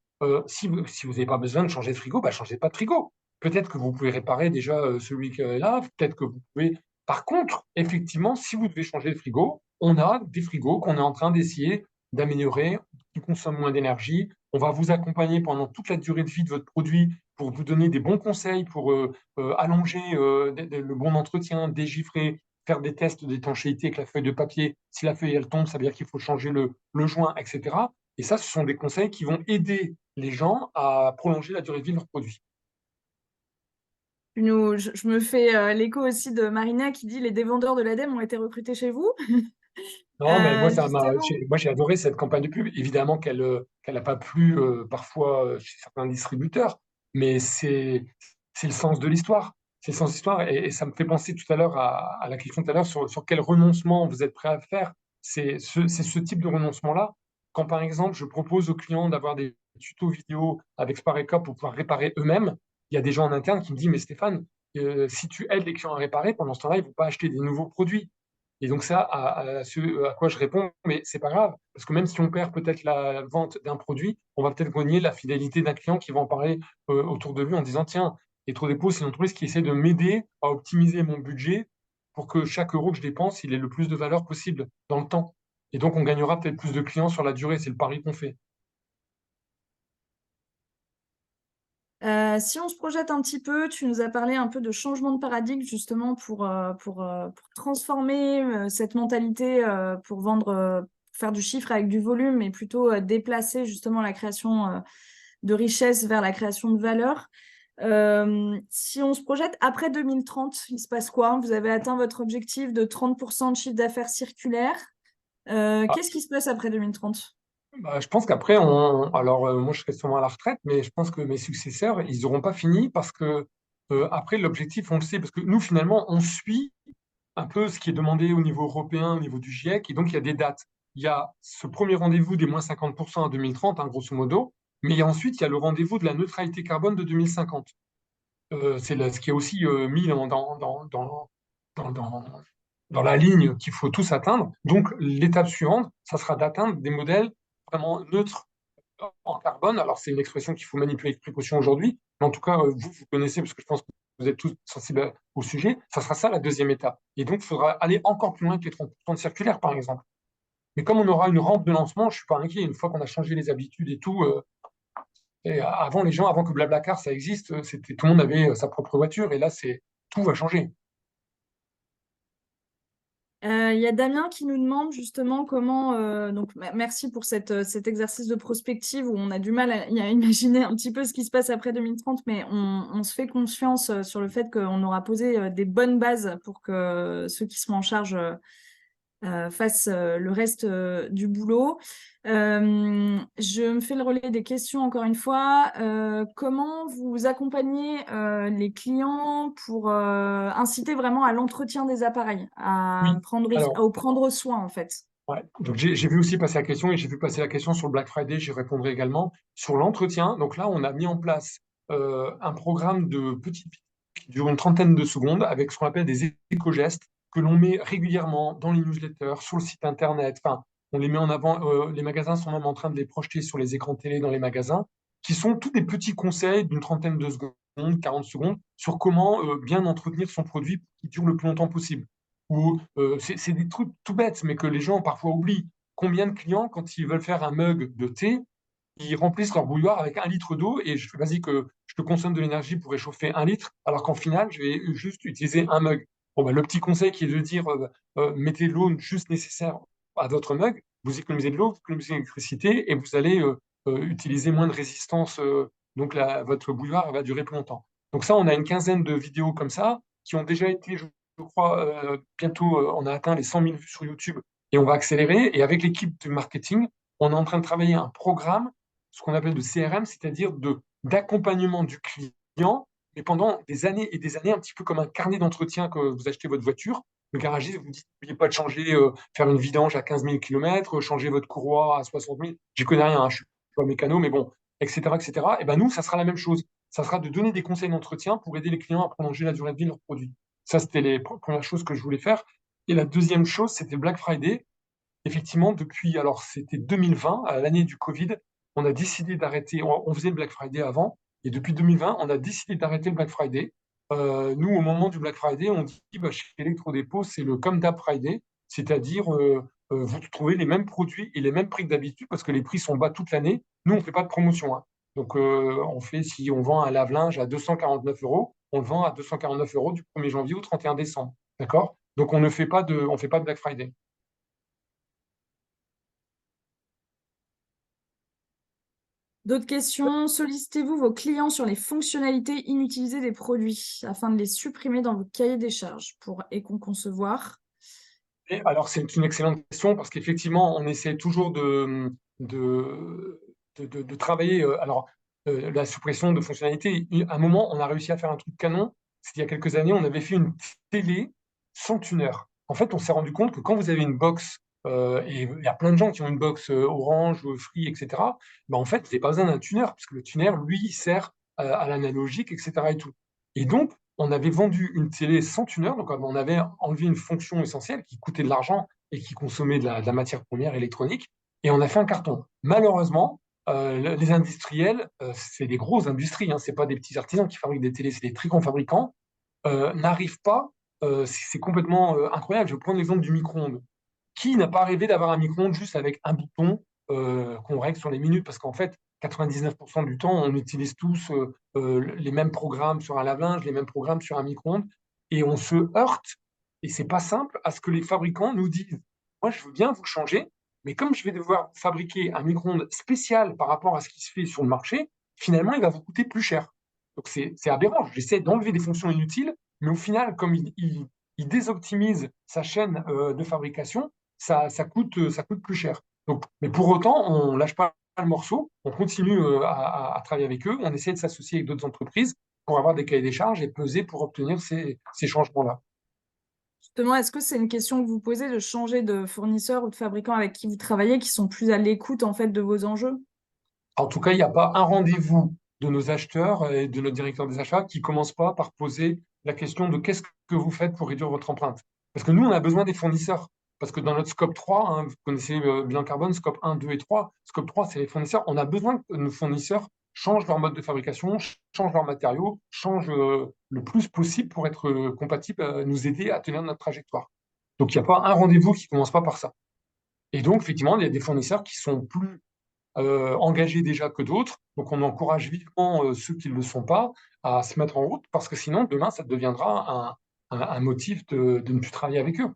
si vous n'avez pas besoin de changer de frigo, bah, changez pas de frigo. Peut-être que vous pouvez réparer déjà celui qui est là, peut-être que vous pouvez. Par contre, effectivement, si vous devez changer de frigo, on a des frigos qu'on est en train d'essayer d'améliorer, qui consomment moins d'énergie. On va vous accompagner pendant toute la durée de vie de votre produit pour vous donner des bons conseils pour allonger le bon entretien, dégivrer, faire des tests d'étanchéité avec la feuille de papier. Si la feuille elle tombe, ça veut dire qu'il faut changer le joint, etc. Et ça, ce sont des conseils qui vont aider les gens à prolonger la durée de vie de leur produit. Je me fais l'écho aussi de Marina qui dit les dévendeurs de l'ADEME ont été recrutés chez vous. Non, mais moi, Justement, j'ai adoré cette campagne de pub. Évidemment qu'elle n'a pas plu parfois chez certains distributeurs, mais c'est le sens de l'histoire. C'est le sens de l'histoire. Et ça me fait penser tout à l'heure à la question tout à l'heure sur quel renoncement vous êtes prêt à faire. C'est ce type de renoncement-là. Quand, par exemple, je propose aux clients d'avoir des tutos vidéo avec Spareka pour pouvoir réparer eux-mêmes, il y a des gens en interne qui me disent, mais Stéphane, si tu aides les clients à réparer, pendant ce temps-là, ils ne vont pas acheter des nouveaux produits. Et donc ça, ce à quoi je réponds, mais c'est pas grave, parce que même si on perd peut-être la vente d'un produit, on va peut-être gagner la fidélité d'un client qui va en parler autour de lui en disant, tiens, Etrodépôt, c'est une entreprise qui essaie de m'aider à optimiser mon budget pour que chaque euro que je dépense, il ait le plus de valeur possible dans le temps. Et donc, on gagnera peut-être plus de clients sur la durée. C'est le pari qu'on fait. si on se projette un petit peu, tu nous as parlé un peu de changement de paradigme justement pour transformer cette mentalité pour vendre, faire du chiffre avec du volume, mais plutôt déplacer justement la création de richesse vers la création de valeur. Si on se projette après 2030, il se passe quoi? Vous avez atteint votre objectif de 30% de chiffre d'affaires circulaire. Ah, Qu'est-ce qui se passe après 2030? bah, je pense qu'après, alors moi je serai sûrement à la retraite, mais je pense que mes successeurs, ils n'auront pas fini parce que après l'objectif, on le sait, parce que nous finalement, on suit un peu ce qui est demandé au niveau européen, au niveau du GIEC, et donc il y a des dates. Il y a ce premier rendez-vous des moins 50% à 2030, hein, grosso modo, mais ensuite il y a le rendez-vous de la neutralité carbone de 2050. Ce qui est aussi mis dans, dans la ligne qu'il faut tous atteindre. Donc l'étape suivante, ça sera d'atteindre des modèles vraiment neutres en carbone. Alors c'est une expression qu'il faut manipuler avec précaution aujourd'hui, mais en tout cas, vous connaissez, parce que je pense que vous êtes tous sensibles au sujet, ça sera ça la deuxième étape. Et donc, il faudra aller encore plus loin que les 30% de circulaire, par exemple. Mais comme on aura une rampe de lancement, je ne suis pas inquiet. Une fois qu'on a changé les habitudes et tout, et avant, les gens, avant que Blablacar, ça existe, c'était tout le monde avait sa propre voiture. Et là, tout va changer. Il y a Damien qui nous demande justement comment, donc merci pour cet exercice de prospective où on a du mal à imaginer un petit peu ce qui se passe après 2030, mais on se fait confiance sur le fait qu'on aura posé des bonnes bases pour que ceux qui seront en charge fassent le reste du boulot. Je me fais le relais des questions encore une fois. Comment vous accompagnez les clients pour inciter vraiment à l'entretien des appareils, Oui. Alors, au prendre soin en fait? ouais. Donc j'ai vu aussi passer la question et j'ai vu passer la question sur le Black Friday, j'y répondrai également. Sur l'entretien, donc là, on a mis en place un programme de petites vidéos qui dure une trentaine de secondes avec ce qu'on appelle des éco-gestes que l'on met régulièrement dans les newsletters, sur le site internet. Enfin, on les met en avant. Les magasins sont même en train de les projeter sur les écrans télé dans les magasins, qui sont tous des petits conseils d'une trentaine de secondes, 40 secondes, sur comment bien entretenir son produit pour qu'il dure le plus longtemps possible. Ou c'est des trucs tout bêtes, mais que les gens parfois oublient. Combien de clients, quand ils veulent faire un mug de thé, ils remplissent leur bouilloire avec 1 litre d'eau et vas-y que je te consomme de l'énergie pour réchauffer 1 litre, alors qu'en final, je vais juste utiliser un mug. Bon, bah, le petit conseil qui est de dire mettez l'eau juste nécessaire à votre mug, vous économisez de l'eau, vous économisez l'électricité et vous allez utiliser moins de résistance. Donc votre bouilloire va durer plus longtemps. Donc ça, on a une quinzaine de vidéos comme ça qui ont déjà été, je crois, bientôt, on a atteint les 100 000 vues sur YouTube et on va accélérer. Et avec l'équipe de marketing, on est en train de travailler un programme, ce qu'on appelle de CRM, c'est-à-dire d'accompagnement du client, mais pendant des années et des années, un petit peu comme un carnet d'entretien que vous achetez votre voiture. Le garagiste vous dit, n'oubliez pas de changer, faire une vidange à 15 000 km, changer votre courroie à 60 000. J'y connais rien, hein, je suis pas mécano, mais bon, etc., etc. Et ben nous, ça sera la même chose. Ça sera de donner des conseils d'entretien pour aider les clients à prolonger la durée de vie de leurs produits. Ça, c'était les premières choses que je voulais faire. Et la deuxième chose, c'était Black Friday. Effectivement, depuis, alors c'était 2020, à l'année du Covid, on a décidé d'arrêter, on faisait le Black Friday avant, et depuis 2020, on a décidé d'arrêter le Black Friday. Nous, au moment du Black Friday, on dit bah, chez Electrodépôt, c'est le Comme d'hab Friday, c'est-à-dire vous trouvez les mêmes produits et les mêmes prix que d'habitude parce que les prix sont bas toute l'année. Nous, on ne fait pas de promotion, hein. Donc, si on vend un lave-linge à 249 euros, on le vend à 249 euros du 1er janvier au 31 décembre. D'accord? Donc, on fait pas de Black Friday. D'autres questions? Sollicitez-vous vos clients sur les fonctionnalités inutilisées des produits afin de les supprimer dans votre cahier des charges pour éco-concevoir. Alors, c'est une excellente question parce qu'effectivement, on essaie toujours de, de travailler. La suppression de fonctionnalités, à un moment, on a réussi à faire un truc canon. C'est il y a quelques années, on avait fait une télé sans tuner. En fait, on s'est rendu compte que quand vous avez une box, et il y a plein de gens qui ont une box Orange, Free, etc., ben, en fait, vous n'avez pas besoin d'un tuner parce que le tuner, lui, il sert à l'analogique, etc. Et tout. Et donc, on avait vendu une télé sans tuner, donc on avait enlevé une fonction essentielle qui coûtait de l'argent et qui consommait de la matière première électronique, et on a fait un carton. Malheureusement, les industriels, c'est des grosses industries, hein, c'est pas des petits artisans qui fabriquent des télés, c'est des très grands fabricants, n'arrivent pas, c'est complètement incroyable. Je vais prendre l'exemple du micro-ondes. Qui n'a pas rêvé d'avoir un micro-ondes juste avec un bouton qu'on règle sur les minutes? Parce qu'en fait, 99% du temps, on utilise tous les mêmes programmes sur un lave-linge, les mêmes programmes sur un micro-ondes, et on se heurte, et c'est pas simple, à ce que les fabricants nous disent, moi je veux bien vous changer, mais comme je vais devoir fabriquer un micro-ondes spécial par rapport à ce qui se fait sur le marché, finalement il va vous coûter plus cher. Donc c'est aberrant. J'essaie d'enlever des fonctions inutiles, mais au final, comme il désoptimise sa chaîne de fabrication, ça coûte plus cher. Donc, mais pour autant, on lâche pas le morceau, on continue à travailler avec eux, on essaie de s'associer avec d'autres entreprises pour avoir des cahiers des charges et peser pour obtenir ces changements-là. Justement, est-ce que c'est une question que vous posez de changer de fournisseur ou de fabricant avec qui vous travaillez, qui sont plus à l'écoute en fait de vos enjeux? En tout cas, il n'y a pas un rendez-vous de nos acheteurs et de notre directeur des achats qui commence pas par poser la question de qu'est-ce que vous faites pour réduire votre empreinte. Parce que nous, on a besoin des fournisseurs. Parce que dans notre scope 3, hein, vous connaissez bilan carbone, scope 1, 2 et 3. Scope 3, c'est les fournisseurs. On a besoin que nos fournisseurs changent leur mode de fabrication, changent leurs matériaux, changent le plus possible pour être compatibles, nous aider à tenir notre trajectoire. Donc, il n'y a pas un rendez-vous qui commence pas par ça. Et donc, effectivement, il y a des fournisseurs qui sont plus engagés déjà que d'autres. Donc, on encourage vivement ceux qui ne le sont pas à se mettre en route parce que sinon, demain, ça deviendra un motif de ne plus travailler avec eux.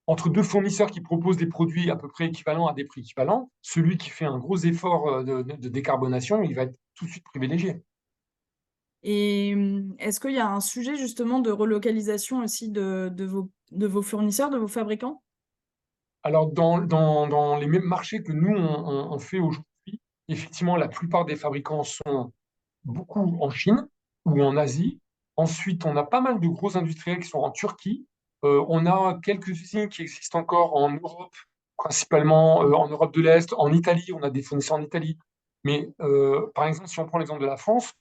Entre deux fournisseurs qui proposent des produits à peu près équivalents à des prix équivalents, celui qui fait un gros effort de décarbonation, il va être tout de suite privilégié. Et est-ce qu'il y a un sujet justement de relocalisation aussi de vos fournisseurs, de vos fabricants? Alors, dans les mêmes marchés que nous, on fait aujourd'hui, effectivement, la plupart des fabricants sont beaucoup en Chine ou en Asie. Ensuite, on a pas mal de gros industriels qui sont en Turquie. On a quelques usines qui existent encore en Europe, principalement en Europe de l'Est, en Italie. On a des fournisseurs en Italie. Mais par exemple, si on prend l'exemple de la France,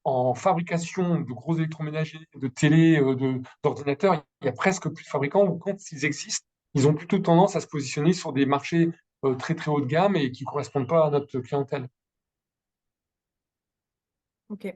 en fabrication de gros électroménagers, de télé, d'ordinateurs, il y a presque plus de fabricants, ou quand ils existent, ils ont plutôt tendance à se positionner sur des marchés très très haut de gamme et qui ne correspondent pas à notre clientèle. Ok.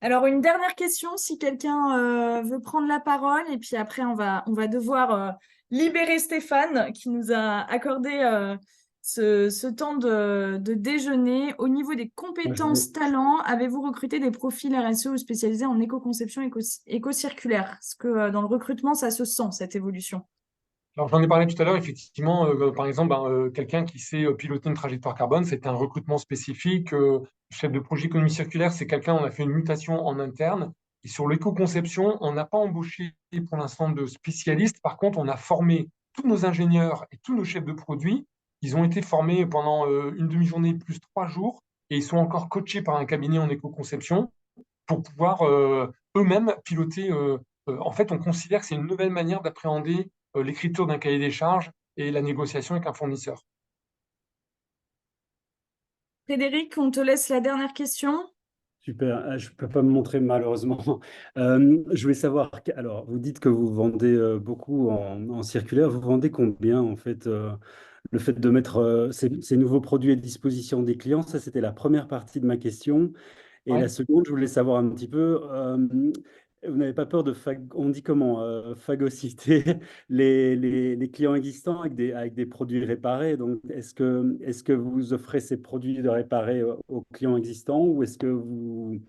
Alors, une dernière question, si quelqu'un veut prendre la parole, et puis après, on va devoir libérer Stéphane, qui nous a accordé ce temps de déjeuner. Au niveau des compétences talents, avez-vous recruté des profils RSE ou spécialisés en éco-conception éco-circulaire? Est-ce que dans le recrutement, ça se sent, cette évolution? Alors, j'en ai parlé tout à l'heure, effectivement, par exemple, quelqu'un qui sait piloter une trajectoire carbone, c'est un recrutement spécifique. Chef de projet économie circulaire, c'est quelqu'un, on a fait une mutation en interne. Et sur l'éco-conception, on n'a pas embauché pour l'instant de spécialistes. Par contre, on a formé tous nos ingénieurs et tous nos chefs de produits. Ils ont été formés pendant une demi-journée plus 3 jours et ils sont encore coachés par un cabinet en éco-conception pour pouvoir eux-mêmes piloter. En fait, on considère que c'est une nouvelle manière d'appréhender l'écriture d'un cahier des charges et la négociation avec un fournisseur. Frédéric, on te laisse la dernière question. Super. Je ne peux pas me montrer malheureusement. Je voulais savoir, alors vous dites que vous vendez beaucoup en circulaire. Vous vendez combien en fait le fait de mettre ces nouveaux produits à disposition des clients? Ça, c'était la première partie de ma question. Et la Ouais. seconde, je voulais savoir un petit peu, vous n'avez pas peur de, on dit comment, phagocyter les clients existants avec des produits réparés. Donc, est-ce que vous offrez ces produits de réparés aux clients existants ou est-ce que vous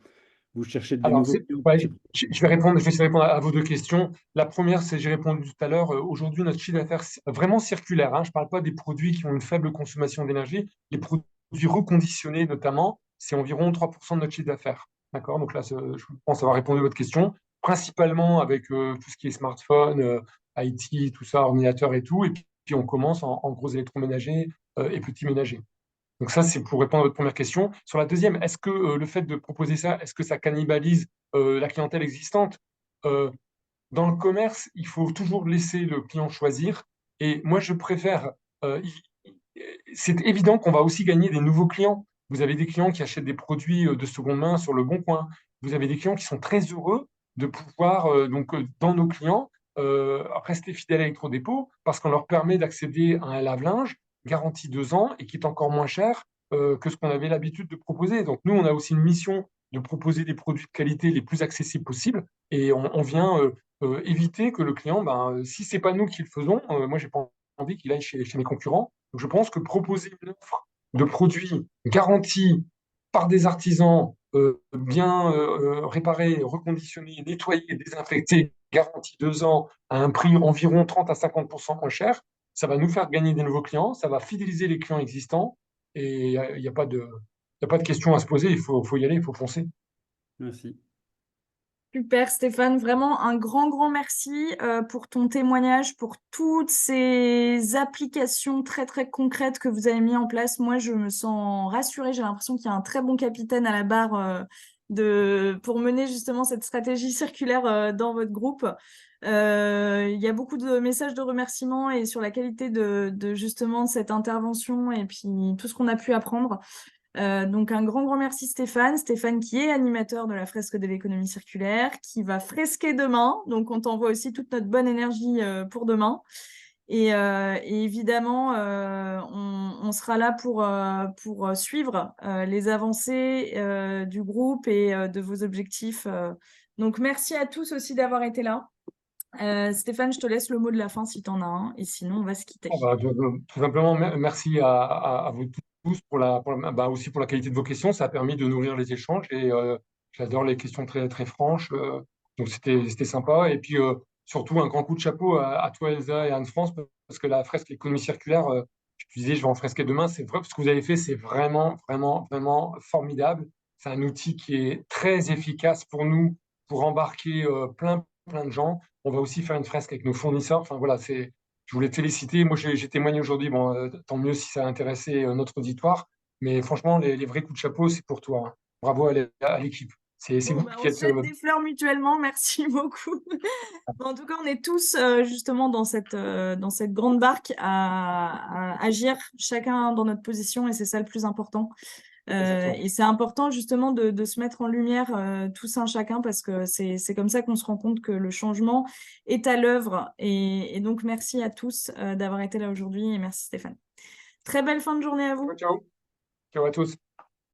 cherchez des Alors, nouveaux clients? ouais, je vais essayer de répondre à vos deux questions. La première, c'est, j'ai répondu tout à l'heure, aujourd'hui, notre chiffre d'affaires vraiment circulaire, hein, je ne parle pas des produits qui ont une faible consommation d'énergie, les produits reconditionnés notamment, c'est environ 3% de notre chiffre d'affaires. D'accord? Donc là, je pense avoir répondu à votre question, principalement avec tout ce qui est smartphone, IT, tout ça, ordinateur et tout. Et puis on commence en gros électroménagers et petits ménagers. Donc ça, c'est pour répondre à votre première question. Sur la deuxième, est-ce que le fait de proposer ça, est-ce que ça cannibalise la clientèle existante? Euh, Dans le commerce, il faut toujours laisser le client choisir. Et moi, je préfère. C'est évident qu'on va aussi gagner des nouveaux clients. Vous avez des clients qui achètent des produits de seconde main sur le bon coin. Vous avez des clients qui sont très heureux de pouvoir, dans nos clients, rester fidèles à Electrodépôt parce qu'on leur permet d'accéder à un lave-linge garanti 2 ans et qui est encore moins cher que ce qu'on avait l'habitude de proposer. Donc, nous, on a aussi une mission de proposer des produits de qualité les plus accessibles possibles et on vient éviter que le client, si ce n'est pas nous qui le faisons, moi, j'ai pas envie qu'il aille chez mes concurrents. Donc, je pense que proposer une offre de produits garantis par des artisans bien réparés, reconditionnés, nettoyés, désinfectés, garantis 2 ans à un prix environ 30 à 50% moins cher, ça va nous faire gagner des nouveaux clients, ça va fidéliser les clients existants et il n'y a pas de, a pas de questions à se poser, il faut y aller, il faut foncer. Merci. Super Stéphane, vraiment un grand merci pour ton témoignage, pour toutes ces applications très concrètes que vous avez mis en place. Moi, je me sens rassurée, j'ai l'impression qu'il y a un très bon capitaine à la barre pour mener justement cette stratégie circulaire dans votre groupe. Il y a beaucoup de messages de remerciements et sur la qualité de justement cette intervention et puis tout ce qu'on a pu apprendre. Donc un grand merci Stéphane. Stéphane qui est animateur de la fresque de l'économie circulaire, qui va fresquer demain. Donc on t'envoie aussi toute notre bonne énergie pour demain. Et évidemment, on sera là pour suivre les avancées du groupe et de vos objectifs. Donc merci à tous aussi d'avoir été là. Stéphane, je te laisse le mot de la fin si tu en as un. Et sinon, on va se quitter. Tout simplement, merci à vous tous aussi pour la qualité de vos questions. Ça a permis de nourrir les échanges et j'adore les questions très franches. Donc c'était sympa. Et puis surtout, un grand coup de chapeau à toi, Elsa, et Anne-France, parce que la fresque économie circulaire, je disais, je vais en fresquer demain. C'est vrai, ce que vous avez fait, c'est vraiment formidable. C'est un outil qui est très efficace pour nous, pour embarquer plein de gens. On va aussi faire une fresque avec nos fournisseurs. Enfin voilà, je voulais te féliciter. Moi, j'ai témoigné aujourd'hui. Bon, tant mieux si ça a intéressé notre auditoire. Mais franchement, les vrais coups de chapeau, c'est pour toi, hein. Bravo à l'équipe. C'est vous qui On êtes. se jette des fleurs mutuellement. Merci beaucoup. En tout cas, on est tous justement dans cette grande barque à agir, chacun dans notre position, et c'est ça le plus important. Et c'est important justement de se mettre en lumière tous un chacun, parce que c'est comme ça qu'on se rend compte que le changement est à l'œuvre. Et donc, merci à tous d'avoir été là aujourd'hui, et merci Stéphane. Très belle fin de journée à vous. Ciao à tous.